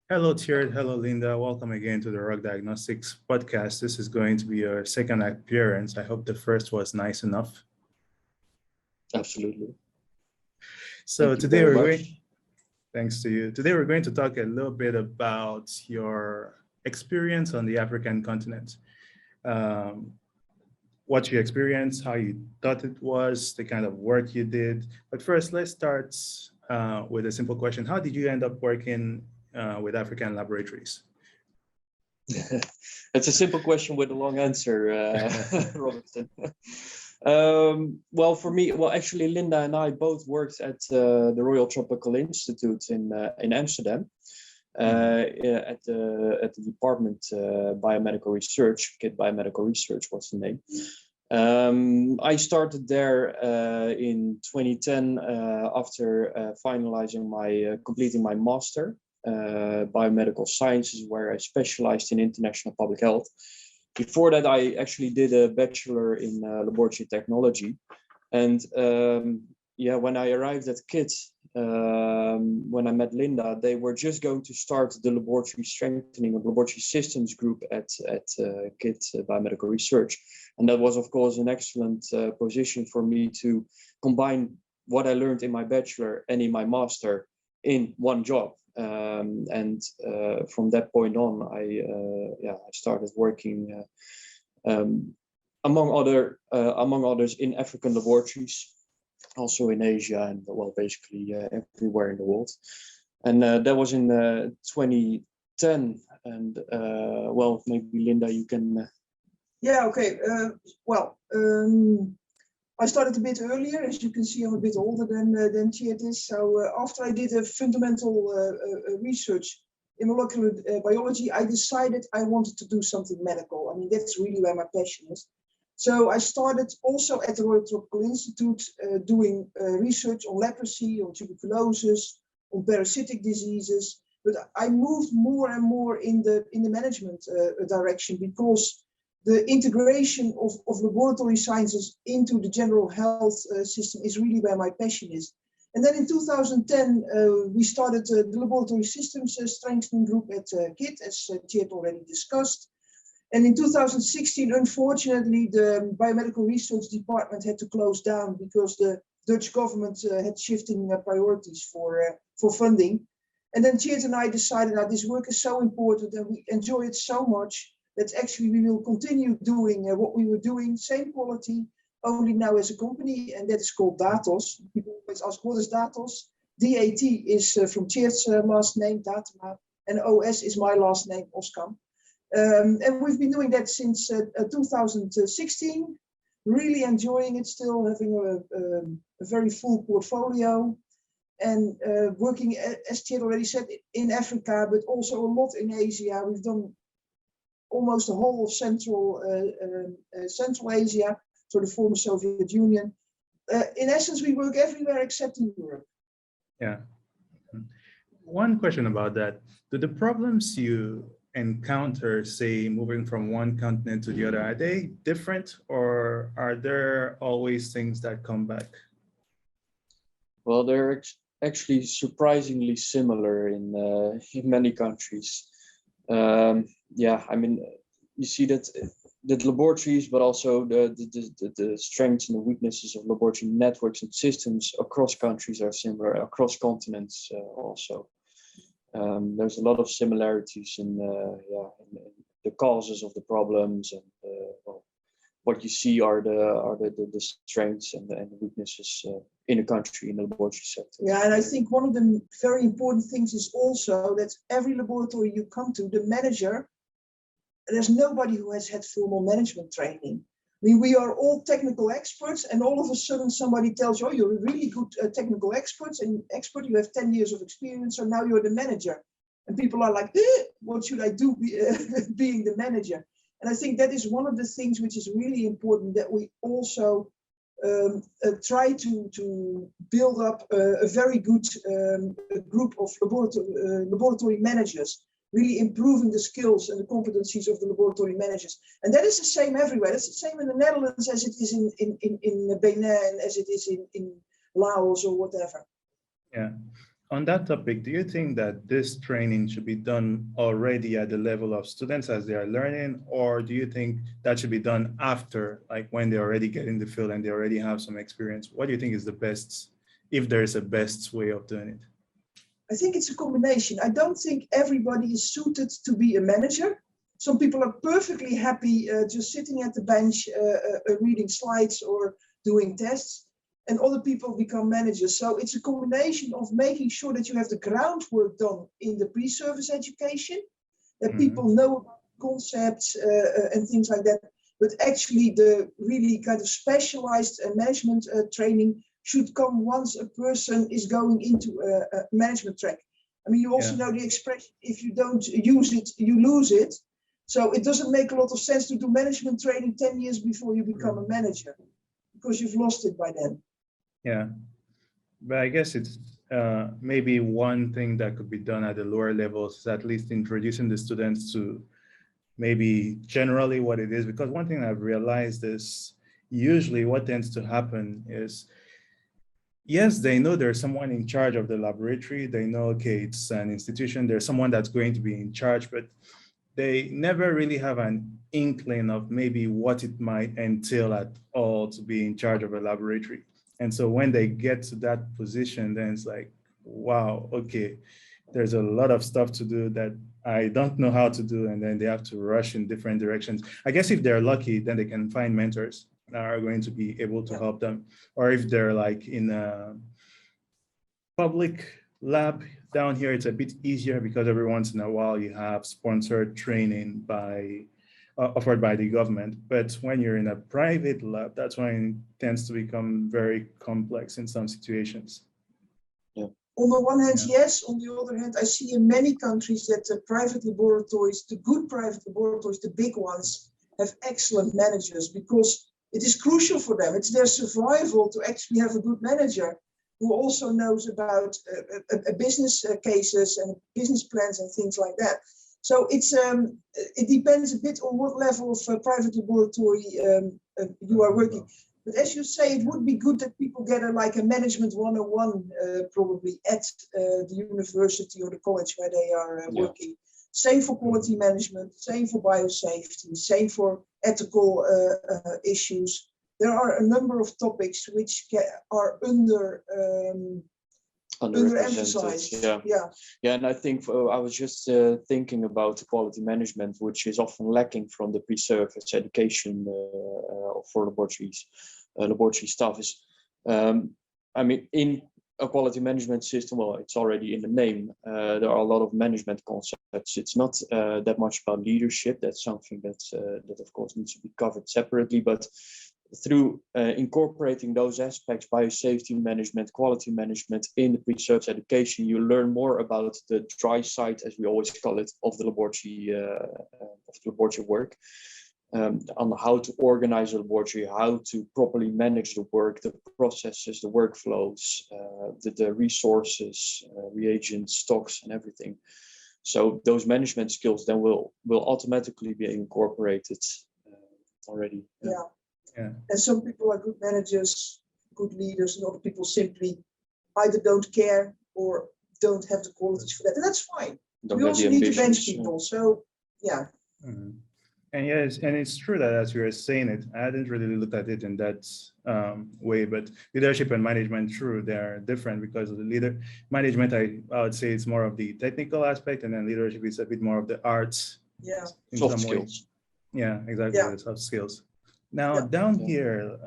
Hello, Tjeerd. Hello, Linda. Welcome again to the Rock Diagnostics podcast. This is going to be your second appearance. I hope the first was nice enough. Absolutely. So Thank you today very we're much. going, thanks to you. Today we're going to talk a little bit about your experience on the African continent. What you experienced, how you thought it was, the kind of work you did. But first, let's start with a simple question. How did you end up working with African laboratories? It's a simple question with a long answer, Robertson. Well, for me, actually, Linda and I both worked at the Royal Tropical Institute in Amsterdam. At the department biomedical research. KIT Biomedical Research was the name. I started there in 2010 after completing my master biomedical sciences, where I specialized in international public health. Before that, I actually did a bachelor in laboratory technology, and when I arrived at KIT, when I met Linda, they were just going to start the laboratory strengthening of laboratory systems group at KIT Biomedical Research. And that was, of course, an excellent position for me to combine what I learned in my bachelor and in my master in one job. From that point on, I started working among others in African laboratories, also in Asia, and basically everywhere in the world. And that was in 2010. And maybe Linda, you can. Yeah. Okay. I started a bit earlier. As you can see, I'm a bit older than Tjeerd is. So after I did a fundamental research in molecular biology, I decided I wanted to do something medical. I mean, that's really where my passion is. So I started also at the Royal Tropical Institute doing research on leprosy, on tuberculosis, on parasitic diseases. But I moved more and more in the management direction, because the integration of laboratory sciences into the general health system is really where my passion is. And then in 2010, we started the laboratory systems strengthening group at KIT, as Tjeerd already discussed. And in 2016, unfortunately, the biomedical research department had to close down because the Dutch government had shifting priorities for funding. And then Tjeerd and I decided that this work is so important and we enjoy it so much that actually we will continue doing what we were doing, same quality, only now as a company, and that is called DATOS. People always ask, what is DATOS? DAT is from Tjeerd's last name, Datema, and OS is my last name, Oskam. And we've been doing that since 2016, really enjoying it, still having a very full portfolio, and working, as Tjeerd already said, in Africa, but also a lot in Asia. We've done almost the whole of Central Asia, so the former Soviet Union. In essence, we work everywhere except in Europe. Yeah. One question about that. Do the problems you encounter, say, moving from one continent to the other, are they different, or are there always things that come back? Well, they're actually surprisingly similar in many countries. I mean, you see that laboratories, but also the strengths and the weaknesses of laboratory networks and systems across countries are similar, across continents also. There's a lot of similarities in the causes of the problems, and what you see are the strengths and the weaknesses in a country, in the laboratory sector. Yeah, and I think one of the very important things is also that every laboratory you come to, the manager, there's nobody who has had formal management training. I mean, we are all technical experts, and all of a sudden somebody tells you, oh, you're a really good technical expert, you have 10 years of experience, so now you're the manager. And people are like, what should I do being the manager? And I think that is one of the things which is really important, that we also try to build up a very good group of laboratory managers, really improving the skills and the competencies of the laboratory managers. And that is the same everywhere. It's the same in the Netherlands as it is in Benin, as it is in Laos or whatever. Yeah. On that topic, do you think that this training should be done already at the level of students as they are learning, or do you think that should be done after, like when they already get in the field and they already have some experience? What do you think is the best, if there is a best way of doing it? I think it's a combination. I don't think everybody is suited to be a manager. Some people are perfectly happy just sitting at the bench, reading slides or doing tests, and other people become managers. So it's a combination of making sure that you have the groundwork done in the pre-service education, that people know about concepts and things like that. But actually the really kind of specialized management training should come once a person is going into a management track. I mean, you also know the expression, if you don't use it, you lose it. So it doesn't make a lot of sense to do management training 10 years before you become a manager, because you've lost it by then. Yeah, but I guess it's maybe one thing that could be done at the lower levels is at least introducing the students to maybe generally what it is, because one thing I've realized is usually what tends to happen is, yes, they know there's someone in charge of the laboratory. They know, okay, it's an institution. There's someone that's going to be in charge, but they never really have an inkling of maybe what it might entail at all to be in charge of a laboratory. And so when they get to that position, then it's like, wow, okay, there's a lot of stuff to do that I don't know how to do. And then they have to rush in different directions. I guess if they're lucky, then they can find mentors that are going to be able to help them. Or if they're like in a public lab down here, it's a bit easier because every once in a while you have sponsored training by offered by the government. But when you're in a private lab, that's when it tends to become very complex in some situations. Yeah. On the one hand, yes. On the other hand, I see in many countries that the private laboratories, the good private laboratories, the big ones, have excellent managers, because it is crucial for them. It's their survival to actually have a good manager who also knows about business cases and business plans and things like that. So it depends a bit on what level of private laboratory you are working. But as you say, it would be good that people get a management 101 probably at the university or the college where they are working. Same for quality management, same for biosafety, same for ethical issues. There are a number of topics which are underemphasized. Yeah, and I think I was just thinking about quality management, which is often lacking from the pre-service education for laboratory staff. Is I mean, in a quality management system, well, it's already in the name. There are a lot of management concepts. It's not that much about leadership. That's something that of course needs to be covered separately, but through incorporating those aspects, biosafety management, quality management in the pre-service education, you learn more about the dry side, as we always call it, of the laboratory work, on how to organize a laboratory, how to properly manage the work, the processes, the workflows, the resources, reagents, stocks, and everything. So those management skills then will automatically be incorporated already. Yeah. And some people are good managers, good leaders, and other people simply either don't care or don't have the qualities for that. And that's fine. We also need to bench people. So, yeah. Mm-hmm. And yes, and it's true that as you were saying it, I hadn't really looked at it in that way, but leadership and management, true, they're different, because of the management, I would say it's more of the technical aspect, and then leadership is a bit more of the arts. Yeah. Soft skills. Yeah, exactly, the soft skills. Now, down here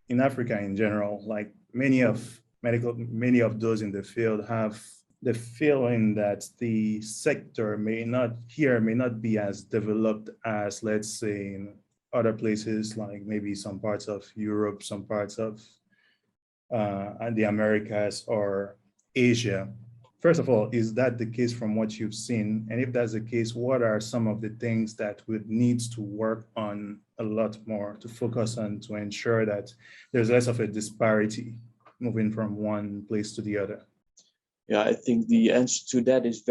in Africa in general, like many of those in the field have the feeling that the sector may not be as developed as, let's say, in other places, like maybe some parts of Europe, some parts of the Americas or Asia. First of all, is that the case from what you've seen? And if that's the case, what are some of the things that would need to work on a lot more to focus on to ensure that there's less of a disparity moving from one place to the other? Yeah, I think the answer to that is it's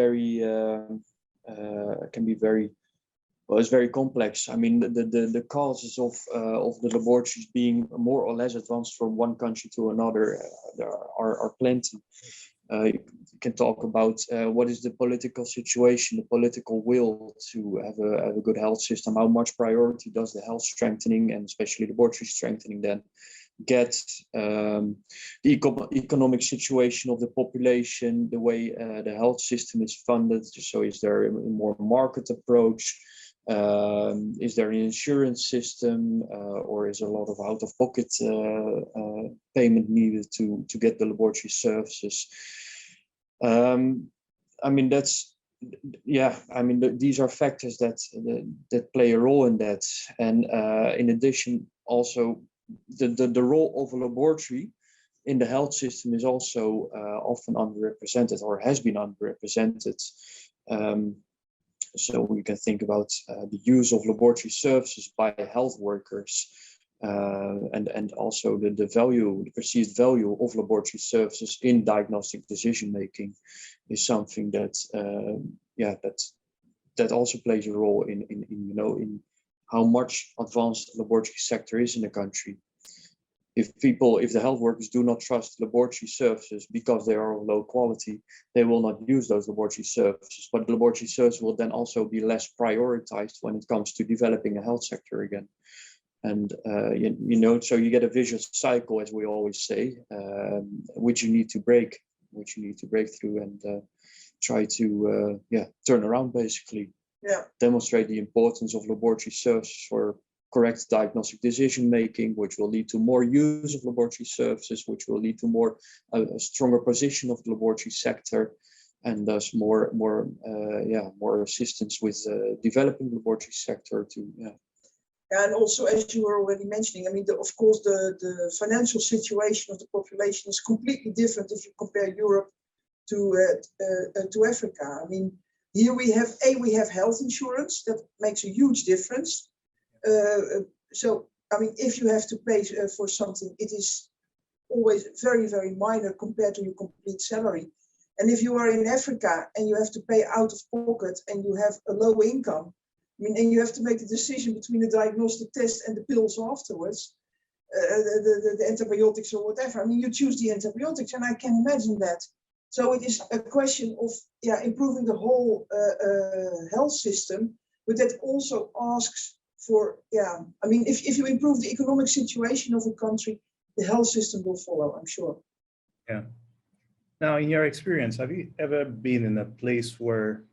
very complex. I mean, the causes of the laboratories being more or less advanced from one country to another there are plenty. You can talk about what is the political situation, the political will to have a good health system. How much priority does the health strengthening and especially laboratory strengthening then get? The economic situation of the population, the way the health system is funded. So is there a more market approach? Is there an insurance system, or is a lot of out-of-pocket payment needed to get the laboratory services? I mean, that's, yeah, I mean, these are factors that play a role in that. And in addition, also the role of a laboratory in the health system is also often underrepresented, or has been underrepresented. So we can think about the use of laboratory services by health workers, and also the perceived value of laboratory services in diagnostic decision making is something that that also plays a role in how much advanced the laboratory sector is in the country. If the health workers do not trust laboratory services because they are of low quality, they will not use those laboratory services. But the laboratory service will then also be less prioritized when it comes to developing a health sector again. And so you get a vicious cycle, as we always say, which you need to break through and try to turn around, basically. Yeah. Demonstrate the importance of laboratory services for correct diagnostic decision making, which will lead to more use of laboratory services, which will lead to a stronger position of the laboratory sector, and thus more assistance with developing the laboratory sector to. And also, as you were already mentioning, I mean, of course, the financial situation of the population is completely different if you compare Europe to Africa. I mean, here we have health insurance that makes a huge difference. So, I mean, if you have to pay for something, it is always very, very minor compared to your complete salary. And if you are in Africa and you have to pay out of pocket and you have a low income, I mean, and you have to make the decision between the diagnostic test and the pills afterwards, the antibiotics or whatever. I mean, you choose the antibiotics, and I can imagine that. So it is a question of improving the whole health system, but that also asks for, I mean, if you improve the economic situation of a country, the health system will follow, I'm sure. Yeah. Now, in your experience, have you ever been in a place where,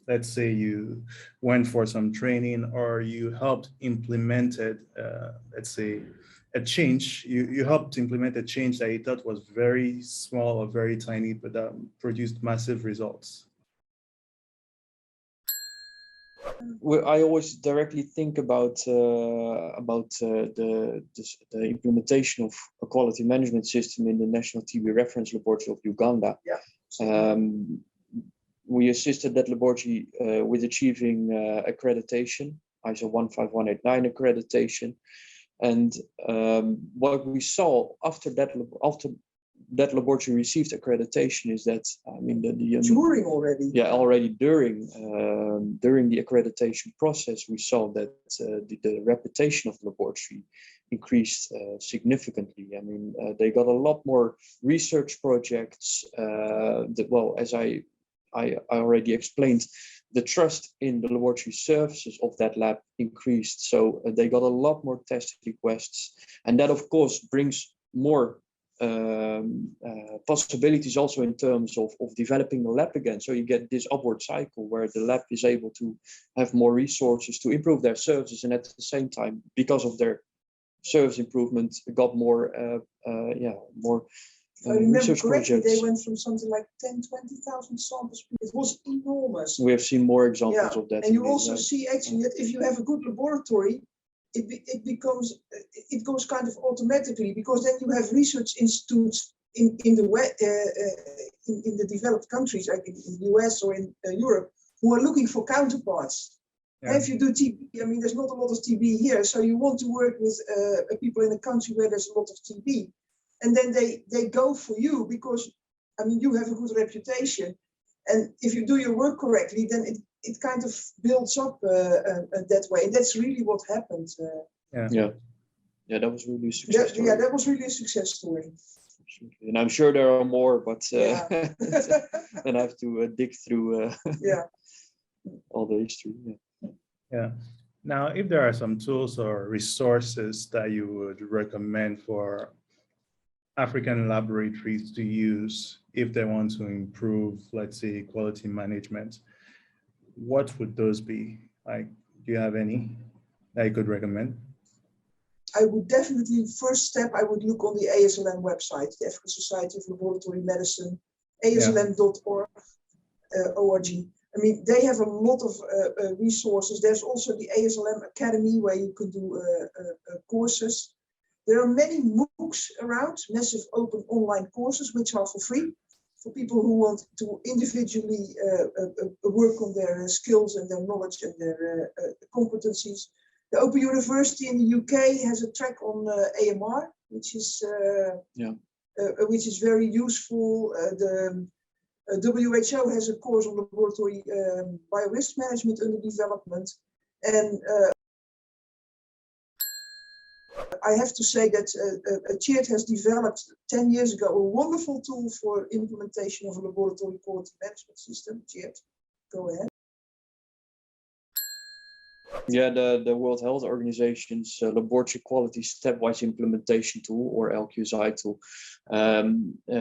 let's say, you went for some training or you helped implemented, let's say, a change, you helped implement a change that you thought was very small or very tiny, but that produced massive results? I always directly think about the implementation of a quality management system in the National TB Reference Laboratory of Uganda. Yeah. We assisted that laboratory with achieving accreditation, ISO 15189 accreditation. And what we saw after that laboratory received accreditation is that, I mean, during already. Yeah, already during the accreditation process, we saw that the reputation of the laboratory increased significantly. I mean, they got a lot more research projects. As I already explained, the trust in the laboratory services of that lab increased. So they got a lot more test requests. And that, of course, brings more possibilities also in terms of developing the lab again. So you get this upward cycle where the lab is able to have more resources to improve their services. And at the same time, because of their service improvement, got more I remember correctly, they went from something like 10,000-20,000 samples. It was enormous. We have seen more examples of that. And you also see actually that if you have a good laboratory, it goes kind of automatically, because then you have research institutes in the developed countries, like in the US or in Europe, who are looking for counterparts. Yeah. And if you do TB, I mean, there's not a lot of TB here, so you want to work with people in a country where there's a lot of TB. And then they go for you because, I mean, you have a good reputation. And if you do your work correctly, then it kind of builds up that way. And that's really what happened. Yeah, that was really a success story. Yeah, that was really a success story. And I'm sure there are more, but Yeah. then I have to dig through Yeah. all the history. Yeah. Yeah. Now, if there are some tools or resources that you would recommend for African laboratories to use if they want to improve, let's say, quality management, what would those be? Like, do you have any that you could recommend? I would definitely, first step, I would look on the ASLM website, the African Society of Laboratory Medicine, aslm.org. .org. I mean, they have a lot of resources. There's also the ASLM Academy where you can do courses. There are many MOOCs around, massive open online courses, which are for free for people who want to individually work on their skills and their knowledge and their competencies. The Open University in the UK has a track on AMR, which is very useful. The WHO has a course on laboratory biorisk management under development, and I have to say that Tjeerd has developed 10 years ago a wonderful tool for implementation of a laboratory quality management system. Tjeerd, go ahead. Yeah, the World Health Organization's laboratory quality stepwise implementation tool, or LQSI tool.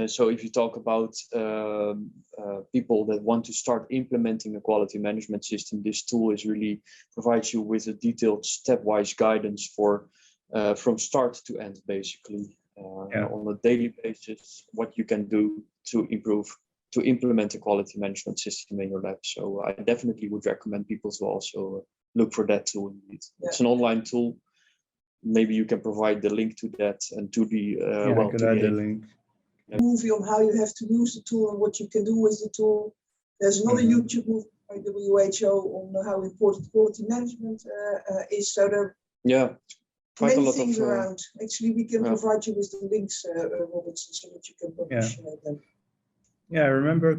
So if you talk about people that want to start implementing a quality management system, this tool is really provides you with a detailed stepwise guidance for from start to end, basically, on a daily basis, what you can do to implement a quality management system in your lab. So I definitely would recommend people to also look for that tool indeed. Yeah. It's an online tool. Maybe you can provide the link to that and to the I could add the link. Movie on how you have to use the tool and what you can do with the tool. There's another YouTube movie by WHO on how important quality management is. So there are many things around. Actually, we can provide you with the links, Robertson, so that you can publish them. Yeah, I remember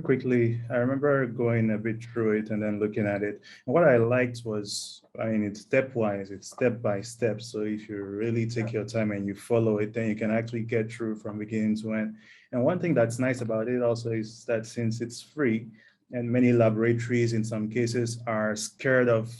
going a bit through it and then looking at it. And what I liked was, I mean, it's stepwise, it's step by step. So if you really take your time and you follow it, then you can actually get through from beginning to end. And one thing that's nice about it also is that since it's free, and many laboratories in some cases are scared of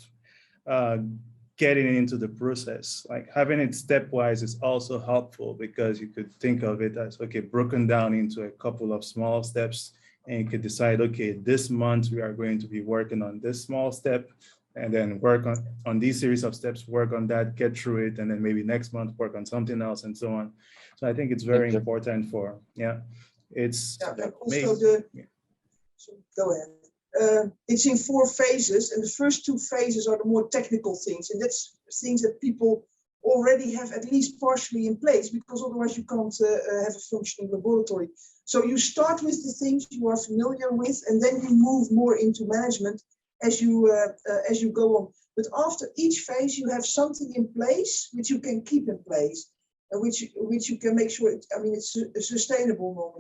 getting into the process, like having it stepwise is also helpful, because you could think of it as, okay, broken down into a couple of small steps, and you could decide, okay, this month we are going to be working on this small step, and then work on these series of steps, work on that, get through it, and then maybe next month work on something else, and so on. So I think it's very important for, it's also so go ahead. It's in 4 phases, and the first 2 phases are the more technical things, and that's things that people already have at least partially in place, because otherwise you can't have a functioning laboratory. So you start with the things you are familiar with, and then you move more into management as you go on. But after each phase, you have something in place which you can keep in place, and which you can make sure it's sustainable,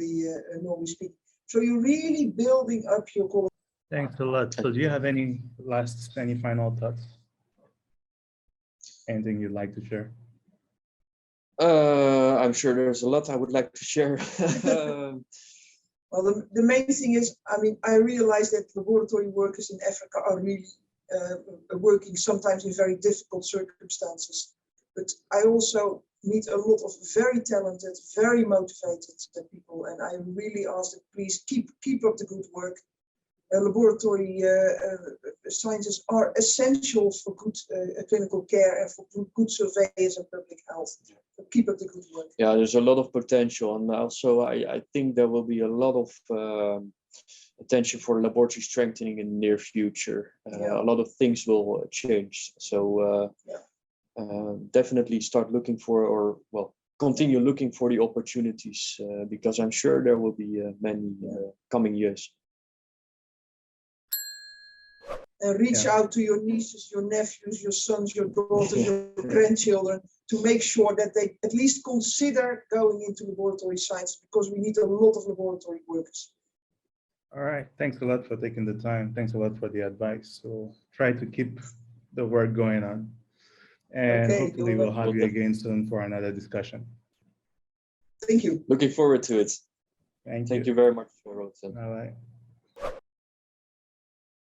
normally speaking. So you're really building up your quality. Thanks a lot. So do you have any final thoughts? Anything you'd like to share? I'm sure there's a lot I would like to share. Well, the main thing is, I realize that laboratory workers in Africa are really working sometimes in very difficult circumstances. But I also meet a lot of very talented, very motivated people, and I really ask that please keep up the good work. Laboratory sciences are essential for good clinical care and for good surveillance and public health. So keep up the good work. Yeah, there's a lot of potential, and also I think there will be a lot of attention for laboratory strengthening in the near future. A lot of things will change. So definitely start looking for, continue looking for the opportunities, because I'm sure there will be many coming years. And reach out to your nieces, your nephews, your sons, your daughters, your grandchildren, to make sure that they at least consider going into laboratory science, because we need a lot of laboratory workers. All right. Thanks a lot for taking the time. Thanks a lot for the advice. So try to keep the work going on. And hopefully we'll have you again soon for another discussion. Thank you. Looking forward to it. Thank Thank you. you very much, Robertson. Bye-bye.